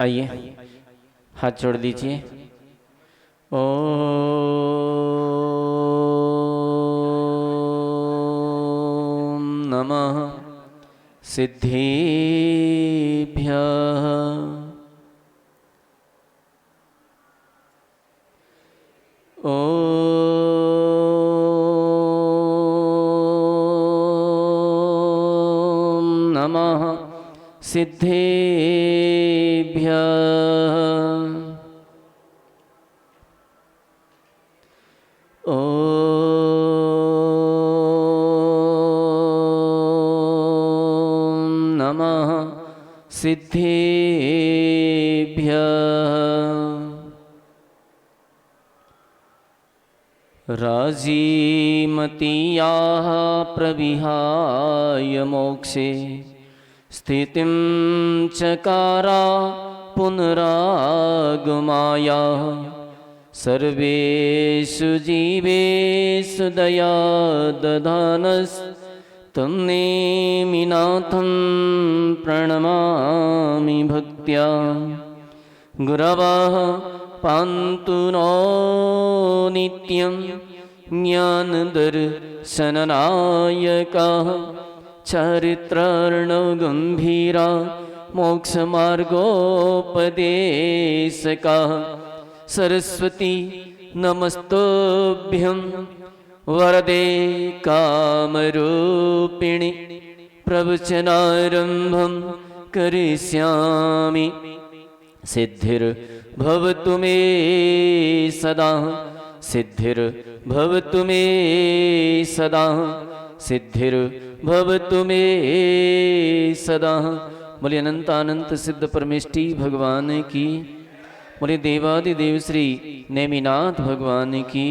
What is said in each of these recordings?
आइए हाथ जोड़ दीजिए। ओम नमः सिद्धिभ्यः। ओम नमः सिद्धिभ्यः। ओम नमः सिद्धिभ्यः। राजीमतीयाः प्रविहाय मोक्षे स्थितिं चकारा पुनरागमायाः। सर्वेषु जीवेषु दया दधानस्तं नेमिनाथं प्रणमामि भक्त्या। गुरवः पान्तु नो नित्यं ज्ञानदर्शननायकाः। चरित्रार्णवगम्भीरा मोक्षमार्गोपदेशकाः। सरस्वती नमस्तुभ्यं वरदे कामरूपिणि। प्रवचनारम्भं करिष्यामि सिद्धिर्भवतु मे सदा। सिद्धिर्भवतु मे सदा। सिद्धिर्भवतु मे सदा। बोले अनंतानंत सिद्ध परमेष्टि भगवान की। बोले देवादिदेव श्री नेमिनाथ भगवान की।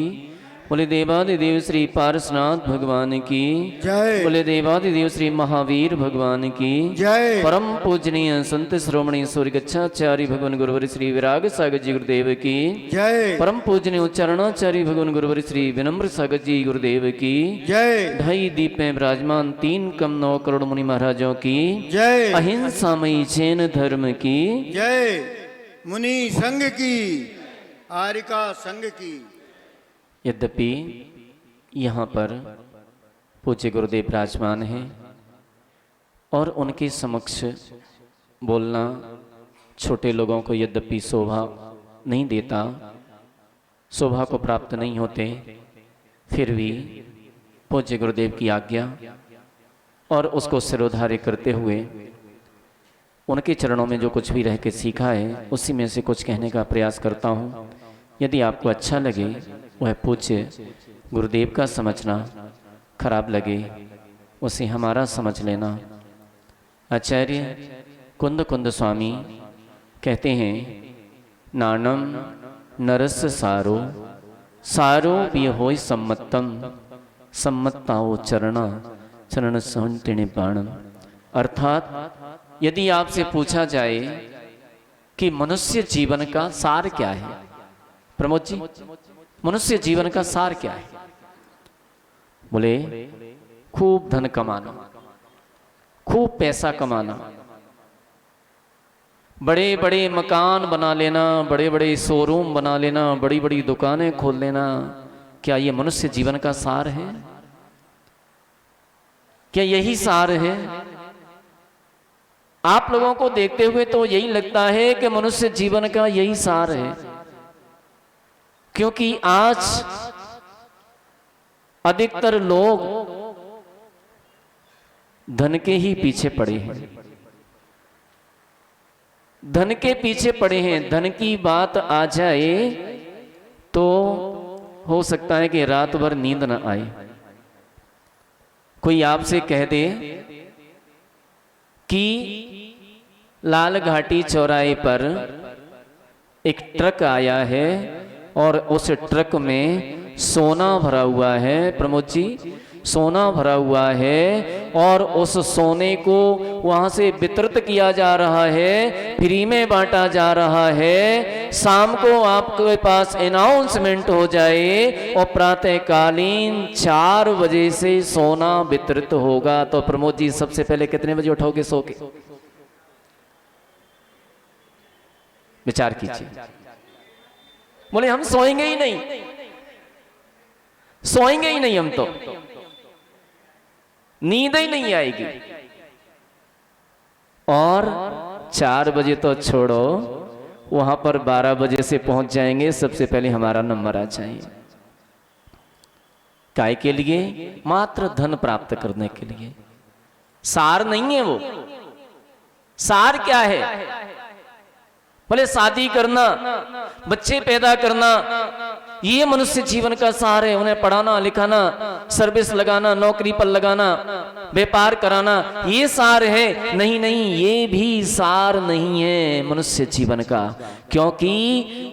बोले देवादिदेव श्री पारसनाथ भगवान की जय। बोले देवादिदेव श्री महावीर भगवान की जय। परम पूजनीय संत श्रोमणी सूर्य गच्छाचार्य भगवान गुरुवर श्री विराग सागर जी गुरुदेव की जय। परम पूजनीय उच्चारणाचार्य भगवान गुरुवर श्री विनम्र सागर जी गुरुदेव की जय। ढाई दीप में विराजमान 3 कम 9 करोड़ मुनि महाराजों की जय। अहिंसामयी जैन धर्म की जय। मुनि संघ की, आर्यका संघ की। यद्यपि यहाँ पर पूज्य गुरुदेव विराजमान हैं और उनके समक्ष बोलना छोटे लोगों को यद्यपि शोभा नहीं देता, शोभा को प्राप्त नहीं होते, फिर भी पूज्य गुरुदेव की आज्ञा और उसको सिरोधार्य करते हुए उनके चरणों में जो कुछ भी रह के सीखा है उसी में से कुछ कहने का प्रयास करता हूँ। यदि आपको अच्छा लगे वह पूज्य गुरुदेव का समझना, खराब लगे उसे हमारा समझ लेना। आचार्य कुंद कुंद स्वामी कहते हैं नानम नरस सारो सारो भी होय सम्मतम सम्मताओ चरणा चरण सहन बाणम। अर्थात यदि आपसे पूछा जाए कि मनुष्य जीवन का सार क्या है, प्रमोद जी मनुष्य जीवन का सार क्या है? बोले खूब धन कमाना, खूब पैसा कमाना, बड़े बड़े मकान बना लेना, बड़े बड़े शोरूम बना लेना, बड़ी बड़ी दुकानें खोल लेना। क्या ये मनुष्य जीवन का सार है? क्या यही सार है? आप लोगों को देखते हुए तो यही लगता है कि मनुष्य जीवन का यही सार है, क्योंकि आज अधिकतर लोग धन के ही पीछे पड़े हैं, धन के पीछे पड़े हैं। धन की बात आ जाए तो हो सकता है कि रात भर नींद न आए। कोई आपसे कह दे कि लाल घाटी चौराहे पर एक ट्रक आया है और उस ट्रक में सोना भरा हुआ है, प्रमोद जी सोना भरा हुआ है, और उस सोने को वहां से वितरित किया जा रहा है, फ्री में बांटा जा रहा है। शाम को आपके पास अनाउंसमेंट हो जाए और प्रातःकालीन 4 बजे से सोना वितरित होगा, तो प्रमोद जी सबसे पहले कितने बजे उठोगे सो के? विचार कीजिए। बोले हम सोएंगे ही नहीं, सोएंगे ही नहीं, हम तो नींद ही नहीं आएगी। और 4 बजे तो छोड़ो, वहां पर 12 बजे से पहुंच जाएंगे, सबसे पहले हमारा नंबर आ जाएगा। काय के लिए? मात्र धन प्राप्त करने के लिए। सार नहीं है वो। सार क्या है? बोले शादी करना, बच्चे पैदा करना, ये मनुष्य जीवन का सार है। उन्हें पढ़ाना लिखाना, सर्विस लगाना, नौकरी पर लगाना, व्यापार कराना, ये सार है। नहीं नहीं, ये भी सार नहीं है मनुष्य जीवन का, क्योंकि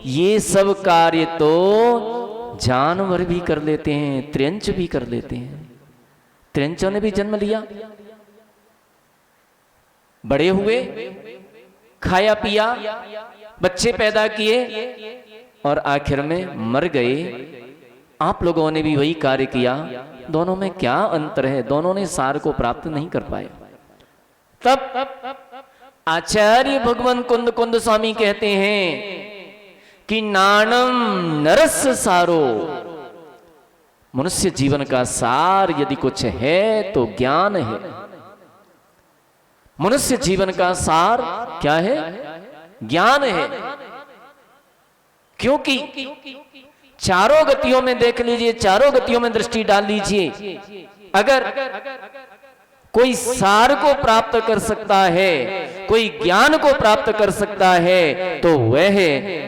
ये सब कार्य तो जानवर भी कर लेते हैं, त्रियंच भी कर लेते हैं। त्रियंचों ने भी जन्म लिया, बड़े हुए, खाया पिया, बच्चे पैदा किए और आखिर में मर गए। आप लोगों ने भी वही कार्य किया। दोनों में क्या अंतर है? दोनों ने सार को प्राप्त नहीं कर पाए। तब आचार्य भगवान कुंद कुंद स्वामी कहते हैं कि नाणम नरस सारो, मनुष्य जीवन का सार यदि कुछ है तो ज्ञान है। मनुष्य जीवन का सार क्या है? ज्ञान है। क्योंकि चारों गतियों में देख लीजिए, चारों गतियों में दृष्टि डाल लीजिए, अगर कोई सार को प्राप्त कर सकता है, कोई ज्ञान को प्राप्त कर सकता है, तो वह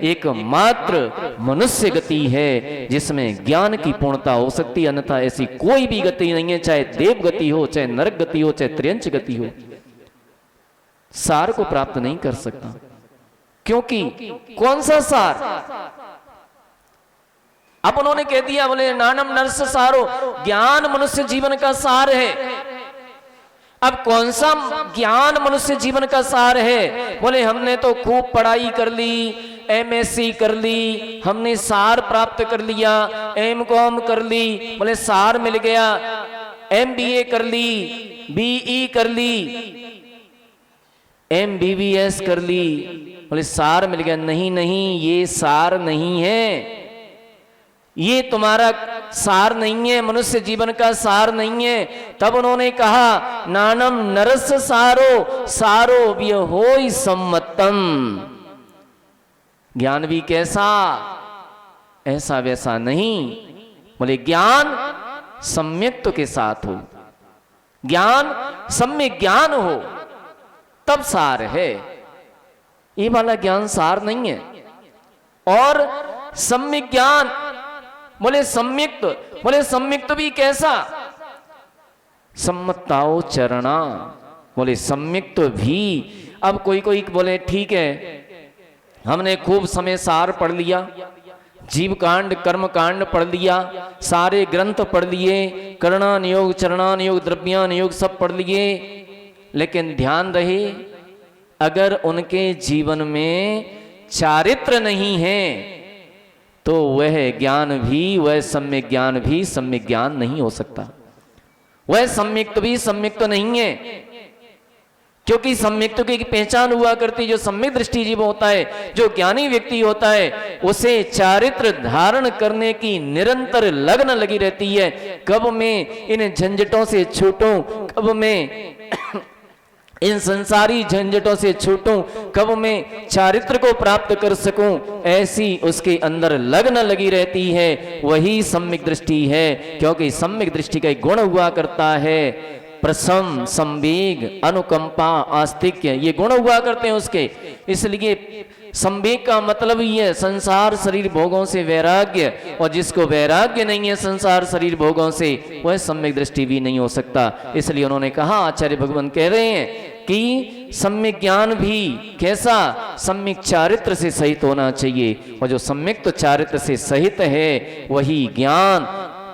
एकमात्र मनुष्य गति है जिसमें ज्ञान की पूर्णता हो सकती है। अन्यथा ऐसी कोई भी गति नहीं है, चाहे देव गति हो, चाहे नरक गति हो, चाहे त्रियंच गति हो, सार को प्राप्त नहीं कर सकता। क्योंकि कौन सा सार? अब उन्होंने कह दिया, बोले नानम नरस सारो, ज्ञान मनुष्य जीवन का सार है। अब कौन सा ज्ञान मनुष्य जीवन का सार है? बोले हमने तो खूब पढ़ाई कर ली, एमएससी कर ली, हमने सार प्राप्त कर लिया, एमकॉम कर ली, बोले सार मिल गया, एमबीए कर ली, बीई कर ली, एमबीबीएस कर ली, बोले सार मिल गया। नहीं नहीं, ये सार नहीं है, ये तुम्हारा सार नहीं है, मनुष्य जीवन का सार नहीं है। तब उन्होंने कहा नानम नरस सारो, सारो भी होई सम्मतम, ज्ञान भी कैसा? ऐसा वैसा नहीं। बोले ज्ञान सम्यक्त्व के साथ हो, ज्ञान सम्यक ज्ञान हो, तब सार है। ये वाला ज्ञान सार नहीं है। और सम्यक ज्ञान, बोले सम्यक्त, बोले सम्यक्त भी कैसा? सम्मताओ चरणा, बोले सम्यक्त भी। अब कोई कोई बोले ठीक है, हमने खूब समय सार पढ़ लिया, जीव कांड कर्म कांड पढ़ लिया, सारे ग्रंथ पढ़ लिए, करणान योग चरणान योग द्रव्यान योग सब पढ़ लिए, लेकिन ध्यान रहे अगर उनके जीवन में चारित्र नहीं है तो वह ज्ञान भी, वह सम्यक ज्ञान भी सम्यक ज्ञान नहीं हो सकता। वह सम्यक्त भी सम्यक्त नहीं है, क्योंकि सम्यक्त की पहचान हुआ करती, जो सम्यक दृष्टि जीव होता है, जो ज्ञानी व्यक्ति होता है, उसे चारित्र धारण करने की निरंतर लगन लगी रहती है। कब मैं इन झंझटों से छूटूं, कब मैं इन संसारी झंझटों से छूटूं, कब मैं चारित्र को प्राप्त कर सकूं, ऐसी उसके अंदर लगन लगी रहती है। वही सम्यक दृष्टि है, क्योंकि सम्यक दृष्टि का एक गुण हुआ करता है, प्रसम, संवेग, अनुकंपा, आस्तिक्य, ये गुण हुआ करते हैं उसके। इसलिए संवेग का मतलब ही है संसार शरीर भोगों से वैराग्य, और जिसको वैराग्य नहीं है संसार शरीर भोगों से, वह सम्यक दृष्टि भी नहीं हो सकता। इसलिए उन्होंने कहा, आचार्य भगवान कह रहे हैं कि सम्यक ज्ञान भी कैसा? सम्यक चारित्र से सहित होना चाहिए, और जो सम्यक तो चारित्र से सहित है वही ज्ञान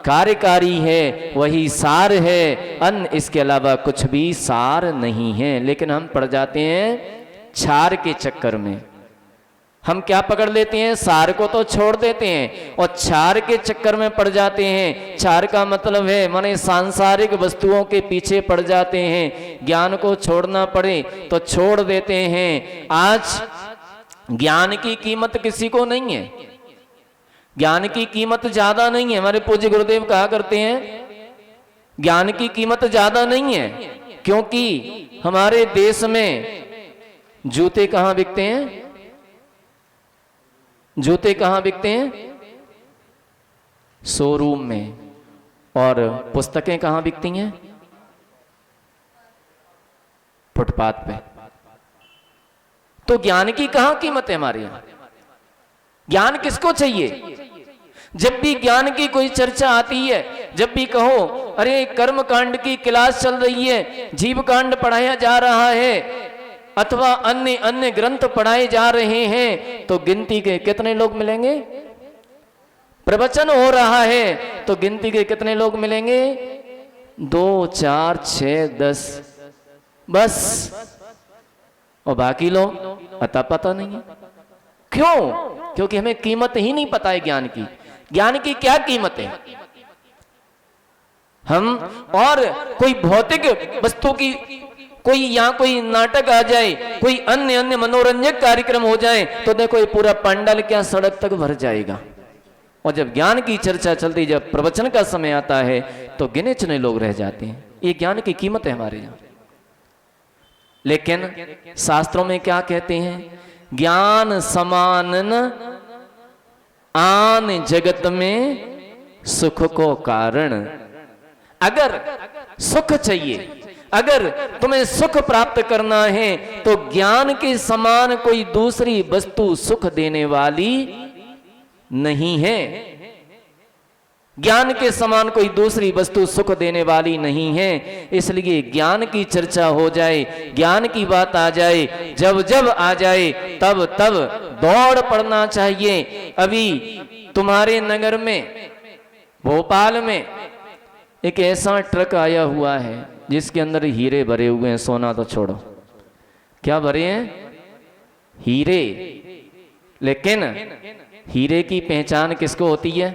कार्यकारी है, वही सार है। अन्य इसके अलावा कुछ भी सार नहीं है। लेकिन हम पड़ जाते हैं छार के चक्कर में। हम क्या पकड़ लेते हैं? सार को तो छोड़ देते हैं और छार के चक्कर में पड़ जाते हैं। छार का मतलब है माने सांसारिक वस्तुओं के पीछे पड़ जाते हैं। ज्ञान को छोड़ना पड़े तो छोड़ देते हैं। आज ज्ञान की कीमत किसी को नहीं है, ज्ञान की कीमत ज्यादा नहीं है। हमारे पूज्य गुरुदेव कहा करते हैं ज्ञान की कीमत ज्यादा नहीं है, क्योंकि हमारे देश में जूते कहां बिकते हैं? जूते कहां बिकते हैं? शोरूम में। और पुस्तकें कहां बिकती हैं? फुटपाथ पे। तो ज्ञान की कहां कीमत है हमारे यहां? ज्ञान किसको चाहिए? जब भी ज्ञान की कोई चर्चा आती है, जब भी कहो अरे कर्म कांड की क्लास चल रही है, जीव कांड पढ़ाया जा रहा है, अथवा अन्य अन्य ग्रंथ पढ़ाए जा रहे हैं, तो गिनती के कितने लोग मिलेंगे? प्रवचन हो रहा है तो गिनती के कितने लोग मिलेंगे? 2, 4, 6, 10 बस। और बाकी लोग अता पता नहीं है। क्यों? क्योंकि हमें कीमत ही नहीं पता है ज्ञान की। ज्ञान की क्या कीमत है? हम और कोई भौतिक वस्तु की, कोई यहां कोई नाटक आ जाए, कोई अन्य अन्य मनोरंजक कार्यक्रम हो जाए, तो देखो ये पूरा पंडाल क्या सड़क तक भर जाएगा। और जब ज्ञान की चर्चा चलती, जब प्रवचन का समय आता है, तो गिने चुने लोग रह जाते हैं। ये ज्ञान की कीमत है हमारे यहां। लेकिन शास्त्रों में क्या कहते हैं? ज्ञान समानन आन जगत में सुख को कारण। अगर सुख चाहिए, अगर तुम्हें सुख प्राप्त करना है, तो ज्ञान के समान कोई दूसरी वस्तु सुख देने वाली नहीं है। ज्ञान के समान कोई दूसरी वस्तु सुख देने वाली नहीं है। इसलिए ज्ञान की चर्चा हो जाए, ज्ञान की बात आ जाए, जब जब आ जाए तब तब दौड़ पड़ना चाहिए। अभी तुम्हारे नगर में, भोपाल में, एक ऐसा ट्रक आया हुआ है जिसके अंदर हीरे भरे हुए हैं। सोना तो छोड़ो, क्या भरे हैं? हीरे। लेकिन हीरे की पहचान किसको होती है?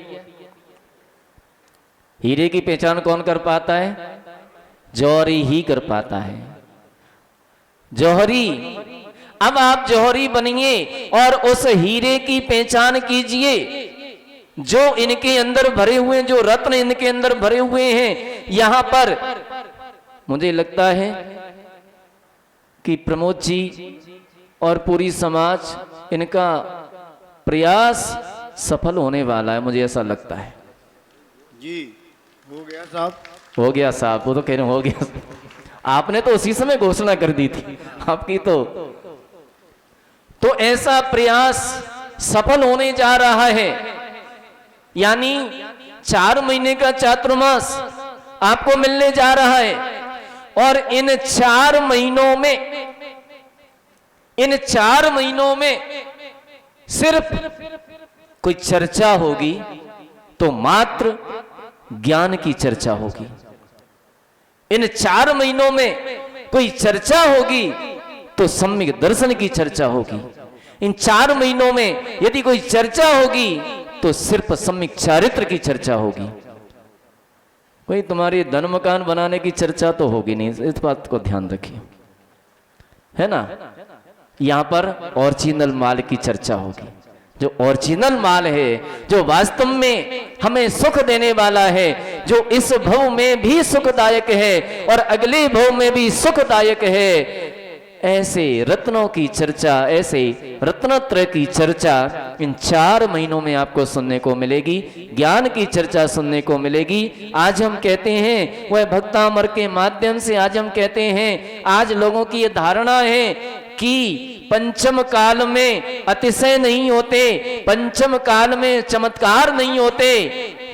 हीरे की पहचान कौन कर पाता है? जौहरी ही कर पाता है। जौहरी। अब आप जौहरी बनिए और उस हीरे की पहचान कीजिए जो इनके अंदर भरे हुए हैं, जो रत्न इनके अंदर भरे हुए हैं। यहां पर मुझे लगता है कि प्रमोद जी और पूरी समाज, इनका प्रयास सफल होने वाला है, मुझे ऐसा लगता है। जी हो गया साहब, हो गया साहब। वो तो कह रहे हो गया। आपने तो उसी समय घोषणा कर दी थी आपकी। तो ऐसा प्रयास सफल होने जा रहा है। यानी 4 महीने का चातुर्मास आपको मिलने जा रहा है। और इन 4 महीनों में सिर्फ कोई चर्चा होगी तो मात्र ज्ञान की चर्चा होगी। इन 4 महीनों में कोई चर्चा होगी तो सम्यक दर्शन की चर्चा होगी। इन 4 महीनों में यदि कोई चर्चा होगी तो सिर्फ सम्यक चारित्र की चर्चा होगी। कोई तुम्हारी धन मकान बनाने की चर्चा तो होगी नहीं, इस बात को ध्यान रखिए, है ना। यहां पर ओरिजिनल माल की चर्चा होगी। जो ओरिजिनल माल है, जो वास्तव में हमें सुख देने वाला है, जो इस भव में भी सुखदायक है और अगले भव में भी सुखदायक है, ऐसे रत्नों की चर्चा, ऐसे रत्नत्रय की चर्चा इन 4 महीनों में आपको सुनने को मिलेगी। ज्ञान की चर्चा सुनने को मिलेगी। आज हम कहते हैं, वह भक्तामर के माध्यम से आज हम कहते हैं, आज लोगों की ये धारणा है कि पंचम काल में अतिशय नहीं होते, पंचम काल में चमत्कार नहीं होते,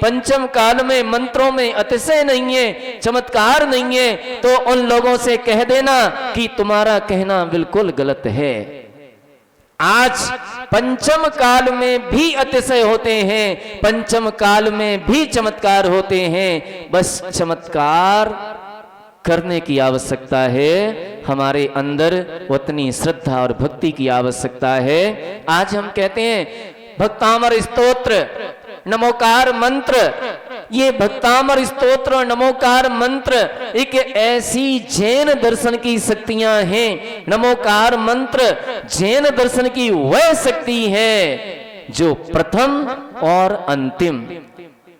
पंचम काल में मंत्रों में अतिशय नहीं है, चमत्कार नहीं है। तो उन लोगों से कह देना कि तुम्हारा कहना बिल्कुल गलत है। आज पंचम काल में भी अतिशय होते हैं, पंचम काल में भी चमत्कार होते हैं। बस चमत्कार करने की आवश्यकता है, हमारे अंदर उतनी श्रद्धा और भक्ति की आवश्यकता है। आज हम कहते हैं भक्तामर स्तोत्र, नमोकार मंत्र, ये भक्तामर स्तोत्र नमोकार मंत्र एक ऐसी जैन दर्शन की शक्तियां हैं। नमोकार मंत्र जैन दर्शन की वह शक्ति है जो प्रथम और अंतिम।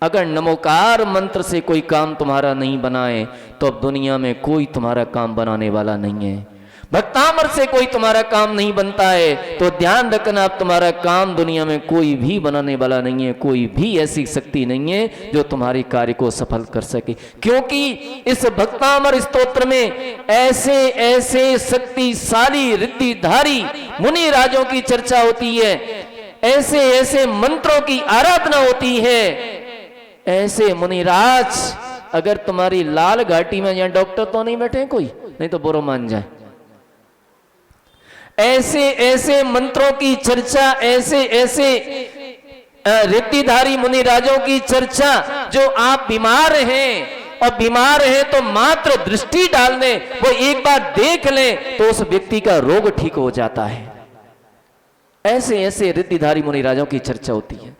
अगर नमोकार मंत्र से कोई काम तुम्हारा नहीं बनाए तो अब दुनिया में कोई तुम्हारा काम बनाने वाला नहीं है। भक्तामर से कोई तुम्हारा काम नहीं बनता है तो ध्यान रखना, अब तुम्हारा काम दुनिया में कोई भी बनाने वाला नहीं है। कोई भी ऐसी शक्ति नहीं है जो तुम्हारे कार्य को सफल कर सके, क्योंकि इस भक्तामर स्तोत्र में ऐसे ऐसे शक्तिशाली रिद्धिधारी मुनि राजों की चर्चा होती है, ऐसे ऐसे मंत्रों की आराधना होती है। ऐसे मुनिराज, अगर तुम्हारी लाल घाटी में यहाँ डॉक्टर तो नहीं बैठे कोई, नहीं तो बुरा मान जाए। ऐसे ऐसे मंत्रों की चर्चा, ऐसे ऐसे रिद्धिधारी मुनिराजों की चर्चा, जो आप बीमार हैं और बीमार हैं तो मात्र दृष्टि डालने, वो एक बार देख लें तो उस व्यक्ति का रोग ठीक हो जाता है। ऐसे ऐसे रिद्धिधारी मुनिराजों की चर्चा होती है।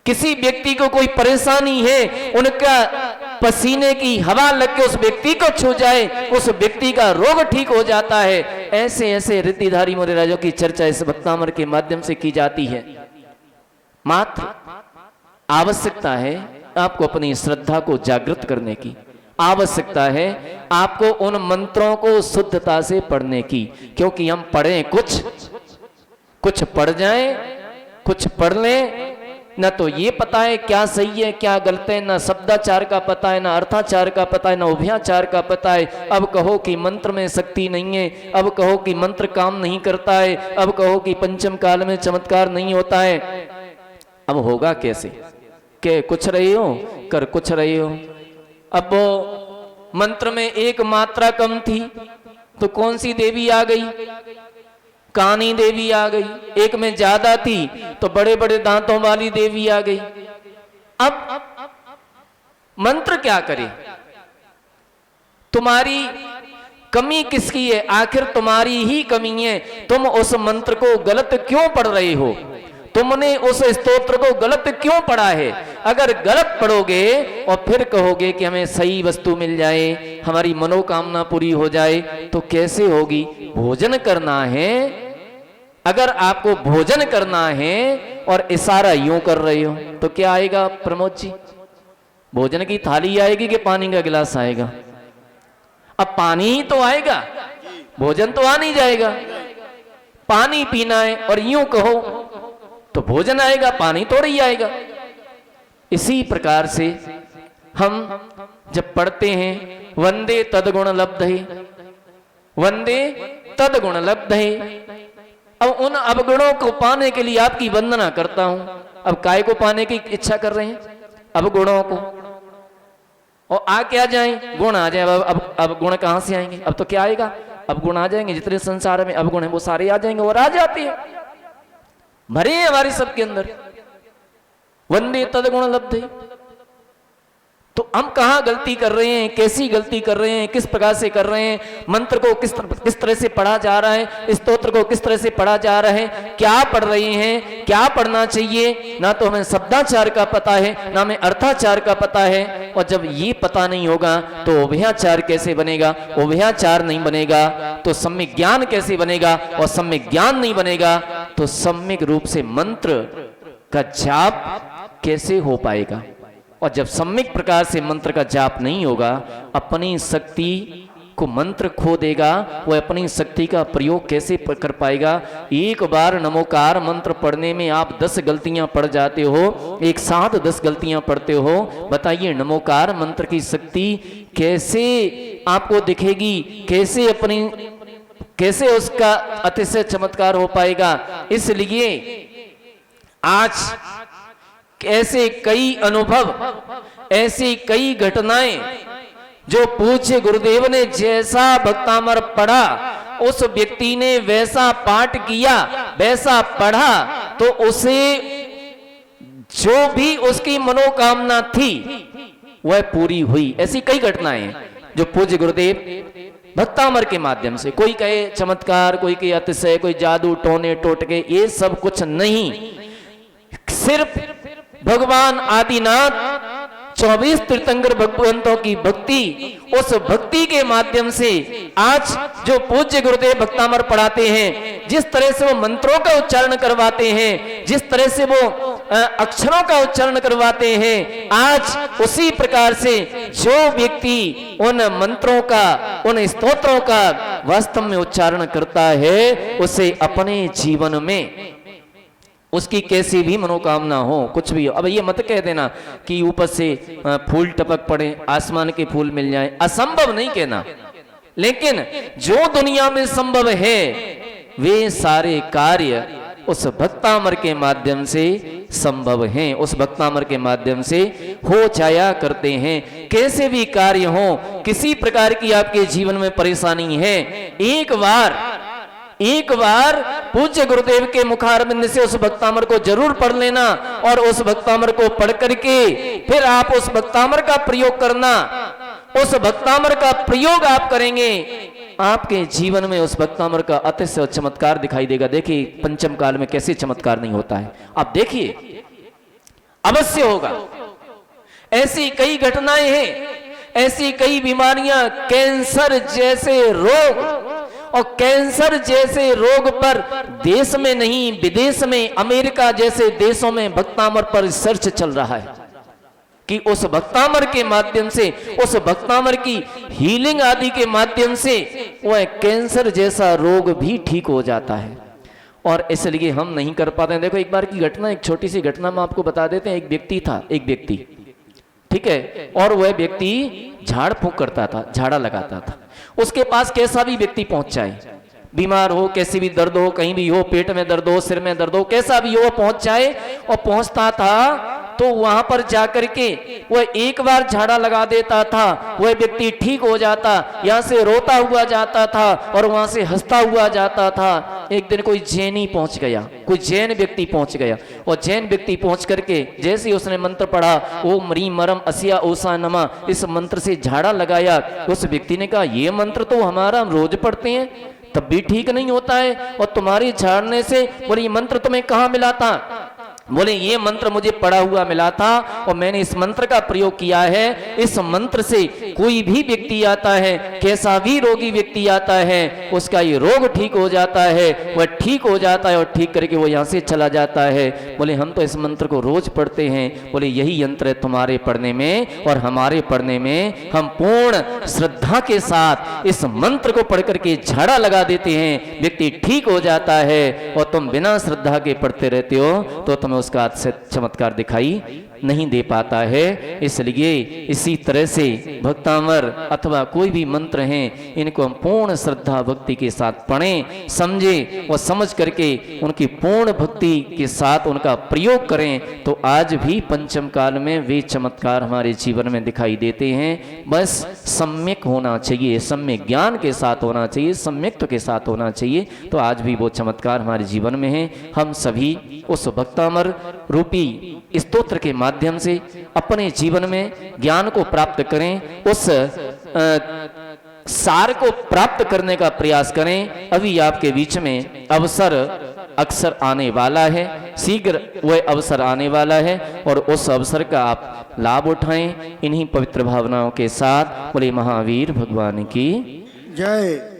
किसी व्यक्ति को कोई परेशानी है, उनका पसीने की हवा लग के उस व्यक्ति को छू जाए, उस व्यक्ति का रोग ठीक हो जाता है। ऐसे ऐसे रिद्धिधारी मुनिराजों की चर्चा इस भक्तामर के माध्यम से की जाती है। मात्र आवश्यकता है आपको अपनी श्रद्धा को जागृत करने की, आवश्यकता है आपको उन मंत्रों को शुद्धता से पढ़ने की, क्योंकि हम पढ़ें कुछ पढ़ जाएं, कुछ पढ़ लें, ना तो ये पता है क्या सही है क्या गलत है, ना शब्दाचार का पता है, ना अर्थाचार का पता है, ना उभयाचार का पता है। अब कहो कि मंत्र में शक्ति नहीं है, अब कहो कि मंत्र काम नहीं करता है, अब कहो कि पंचम काल में चमत्कार नहीं होता है। अब होगा कैसे? के कुछ रहे हो कर कुछ रहे हो। अब वो मंत्र में एक मात्रा कम थी तो कौन सी देवी आ गई? कानी देवी आ गई। एक में ज्यादा थी तो बड़े बड़े दांतों वाली देवी आ गई। अब मंत्र क्या करे? तुम्हारी कमी किसकी है? आखिर तुम्हारी ही कमी है। तुम उस मंत्र को गलत क्यों पढ़ रहे हो? तुमने उस स्तोत्र को गलत क्यों पढ़ा है? अगर गलत पढ़ोगे और फिर कहोगे कि हमें सही वस्तु मिल जाए, हमारी मनोकामना पूरी हो जाए, तो कैसे होगी? भोजन करना है। अगर आपको भोजन करना है और इशारा यूं कर रहे हो तो क्या आएगा प्रमोद जी? भोजन की थाली आएगी कि पानी का गिलास आएगा? अब पानी ही तो आएगा, भोजन तो आ नहीं जाएगा। पानी पीना है और यूं कहो तो भोजन आएगा, पानी थोड़ा ही आएगा। इसी प्रकार से हम जब पढ़ते हैं वंदे तदगुण लब्धे, वंदे तदगुण लब्धे, अब उन अवगुणों को पाने के लिए आपकी वंदना करता हूं। अब काय को पाने की इच्छा कर रहे हैं? अवगुणों को। और आ क्या जाए? गुण आ जाए। अब गुण कहां से आएंगे? अब तो क्या आएगा? अब गुण आ जाएंगे। जितने संसार में अवगुण है वो सारे आ जाएंगे और आ जाते हैं, भरे हैं हमारे सबके अंदर। वंदे तदगुण लब्धे। तो हम कहां गलती कर रहे हैं? कैसी गलती कर रहे हैं? किस प्रकार से कर रहे हैं? मंत्र को किस तरह से पढ़ा जा रहा है? स्तोत्र को किस तरह से पढ़ा जा रहा है? क्या पढ़ रहे हैं? क्या पढ़ना चाहिए? ना तो हमें शब्दाचार का पता है, ना हमें अर्थाचार का पता है। और जब ये पता नहीं होगा तो उभयाचार कैसे बनेगा? उभयाचार नहीं बनेगा तो सम्यक ज्ञान कैसे बनेगा? और सम्यक ज्ञान नहीं बनेगा तो सम्यक रूप से मंत्र का जाप कैसे हो पाएगा? और जब सम्यक प्रकार से मंत्र का जाप नहीं होगा, अपनी शक्ति को मंत्र खो देगा, वो अपनी शक्ति का प्रयोग कैसे कर पाएगा? एक बार नमोकार मंत्र पढ़ने में आप 10 गलतियां पढ़ जाते हो, एक साथ 10 गलतियां पढ़ते हो। बताइए नमोकार मंत्र की शक्ति कैसे आपको दिखेगी? कैसे उसका अतिशय चमत्कार हो पाएगा? इसलिए आज ऐसे कई अनुभव, ऐसी कई घटनाएं जो पूज्य गुरुदेव ने जैसा भक्तामर पढ़ा, उस व्यक्ति ने वैसा पाठ किया, वैसा पढ़ा, तो उसे जो भी उसकी मनोकामना थी वह पूरी हुई। ऐसी कई घटनाएं जो पूज्य गुरुदेव भक्तामर के माध्यम से, कोई कहे चमत्कार, कोई कहे अतिशय, कोई जादू टोने टोटके, ये सब कुछ नहीं। सिर्फ भगवान आदिनाथ 24 तीर्थंकर भगवंतों की भक्ति, उस भक्ति के माध्यम से आज जो पूज्य गुरुदेव भक्तामर पढ़ाते हैं, जिस तरह से वो मंत्रों का उच्चारण करवाते हैं, जिस तरह से वो अक्षरों का उच्चारण करवाते हैं, आज उसी प्रकार से जो व्यक्ति उन मंत्रों का, उन स्तोत्रों का वास्तव में उच्चारण करता है, उसे अपने जीवन में उसकी कैसी भी मनोकामना हो, कुछ भी हो। अब ये मत कह देना कि ऊपर से फूल टपक पड़े, आसमान के फूल मिल जाए, असंभव नहीं कहना, लेकिन जो दुनिया में संभव है वे सारे कार्य उस भक्तामर के माध्यम से संभव हैं, उस भक्तामर के माध्यम से हो जाया करते हैं। कैसे भी कार्य हो, किसी प्रकार की आपके जीवन में परेशानी है, एक बार पूज्य गुरुदेव के मुखारबिंद से उस भक्तामर को जरूर पढ़ लेना, और उस भक्तामर को पढ़ करके फिर आप उस भक्तामर का प्रयोग करना। उस भक्तामर का प्रयोग आप करेंगे, आपके जीवन में उस भक्तामर का अतिशय चमत्कार दिखाई देगा। देखिए पंचम काल में कैसे चमत्कार नहीं होता है, आप देखिए, अवश्य होगा। ऐसी कई घटनाएं हैं, ऐसी कई बीमारियां, कैंसर जैसे रोग, और कैंसर जैसे रोग पर देश में नहीं विदेश में, अमेरिका जैसे देशों में भक्तामर पर रिसर्च चल रहा है कि उस भक्तामर के माध्यम से, उस भक्तामर की हीलिंग आदि के माध्यम से वह कैंसर जैसा रोग भी ठीक हो जाता है। और इसलिए हम नहीं कर पाते हैं। देखो एक बार की घटना, एक छोटी सी घटना में आपको बता देते हैं। एक व्यक्ति था, एक व्यक्ति, ठीक है, और वह व्यक्ति झाड़ फूंक करता था, झाड़ा लगाता था। उसके पास कैसा भी व्यक्ति पहुंच जाए, बीमार हो, कैसी भी दर्द हो, कहीं भी हो, पेट में दर्द हो, सिर में दर्द हो, कैसा भी हो, पहुंच जाए। और पहुंचता था तो वहां पर जाकर के वह एक बार झाड़ा लगा देता था, वह व्यक्ति ठीक हो जाता, यहां से रोता हुआ जाता था और वहां से हंसता हुआ जाता था। एक दिन कोई जैनी पहुंच गया, कोई जैन व्यक्ति पहुंच गया, और जैन व्यक्ति पहुंच करके जैसे ही उसने मंत्र पढ़ा, ओम ह्रीं मरम अस्या ओसा नमा, इस मंत्र से झाड़ा लगाया। उस व्यक्ति ने कहा ये मंत्र तो हमारा हम रोज पढ़ते हैं, तब भी ठीक नहीं होता है, और तुम्हारी झाड़ने से, बोले ये मंत्र तुम्हें कहाँ मिला था? बोले ये मंत्र मुझे पढ़ा हुआ मिला था और मैंने इस मंत्र का प्रयोग किया है। इस मंत्र से कोई भी व्यक्ति आता है, कैसा भी रोगी व्यक्ति आता है, उसका ये रोग ठीक हो जाता है, वह ठीक हो जाता है और ठीक करके वो यहाँ से चला जाता है। बोले हम तो इस मंत्र को रोज पढ़ते हैं। बोले यही यंत्र है तुम्हारे पढ़ने में और हमारे पढ़ने में। हम पूर्ण श्रद्धा के साथ इस मंत्र को पढ़ करके झाड़ा लगा देते हैं, व्यक्ति ठीक हो जाता है, और तुम बिना श्रद्धा के पढ़ते रहते हो तो तुम्हें उसका चमत्कार दिखाई नहीं दे पाता है। इसलिए इसी तरह से भक्तामर अथवा कोई भी मंत्र हैं, इनको हम पूर्ण श्रद्धा भक्ति के साथ पढ़ें, समझें और समझ करके उनकी पूर्ण भक्ति के साथ उनका प्रयोग करें, तो आज भी पंचम काल में वे चमत्कार हमारे जीवन में दिखाई देते हैं। बस सम्यक होना चाहिए, सम्यक ज्ञान के साथ होना चाहिए, सम्यक्त्व के साथ होना चाहिए, तो आज भी वो चमत्कार हमारे जीवन में है। हम सभी उस भक्तामर रूपी स्तोत्र के माध्यम से अपने जीवन में ज्ञान को प्राप्त करें, उस सार को प्राप्त करने का प्रयास करें। अभी आपके बीच में अवसर अक्सर आने वाला है, शीघ्र वह अवसर आने वाला है, और उस अवसर का आप लाभ उठाएं। इन्हीं पवित्र भावनाओं के साथ बोले महावीर भगवान की जय।